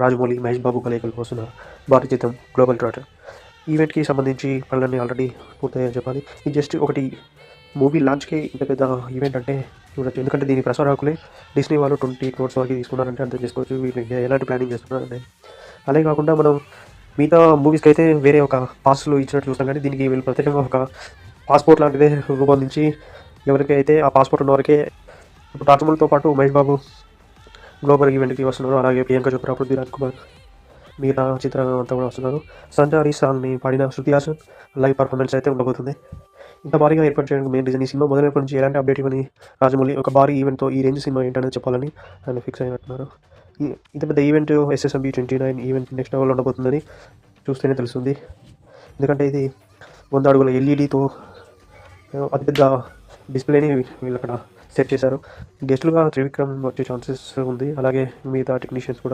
రాజమౌళి, మహేష్ బాబు కలయికలో వస్తున్న భారీ చిత్రం 'గ్లోబల్ ట్రాటర్'. ఈవెంట్‌కి సంబంధించి పనులన్నీ ఆల్రెడీ పూర్తయ్యాయని చెప్పాలి. ఇది జస్ట్ ఒకటి మూవీ లాంచ్‌కే ఇంత పెద్ద ఈవెంట్ అంటే చూడొచ్చు. ఎందుకంటే దీని ప్రసార హక్కులే డిస్నీ వాళ్ళు 20 క్రోర్స్ వరకు తీసుకున్నారంటే అర్థం చేసుకోవచ్చు వీళ్ళు ఇంకా ఎలాంటి ప్లానింగ్ చేస్తున్నారని. అలాగే కాకుండా మనం మిగతా మూవీస్‌కి అయితే వేరే ఒక పాస్‌లు ఇచ్చినట్టు చూస్తాం కానీ దీనికి వీళ్ళు ప్రత్యేకంగా ఒక పాస్‌పోర్ట్ లాంటిదే రూపొందించి ఎవరికైతే ఆ పాస్‌పోర్ట్ ఉన్నవారికే ఇప్పుడు రాజమౌళితో పాటు మహేష్ బాబు గ్లోబల్ ఈవెంట్‌కి వస్తున్నారు. అలాగే ప్రియాంక చోప్రా, పృథ్వీరాజ్ కుమార్ మిగతా చిత్రం అంతా కూడా వస్తున్నారు. 'సంచారి' సాంగ్‌ని పాడిన శృతి హాసన్ లైవ్ పర్ఫార్మెన్స్ అయితే ఉండబోతుంది. ఇంత భారీగా ఏర్పాటు చేయడానికి మెయిన్ రీజన్ ఈ సినిమా మొదలైనప్పటి నుంచి ఎలాంటి అప్డేట్ ఇవ్వని రాజమౌళి ఒక భారీ ఈవెంట్‌తో ఈ రేంజ్ సినిమా ఏంటనేది చెప్పాలని ఆయన ఫిక్స్ అయినట్టున్నారు. ఇంత పెద్ద ఈవెంట్ ఎస్ఎస్ఎంబి 29 ఈవెంట్ నెక్స్ట్ లెవెల్లో ఉండబోతుందని చూస్తేనే తెలుస్తుంది. ఎందుకంటే ఇది 100 అడుగుల ఎల్ఈడీతో అతిపెద్ద డిస్ప్లేని వీళ్ళు అక్కడ సెట్ చేశారు. గెస్టులుగా త్రివిక్రమ్ వచ్చే ఛాన్సెస్ ఉంది. అలాగే మిగతా టెక్నీషియన్స్ కూడా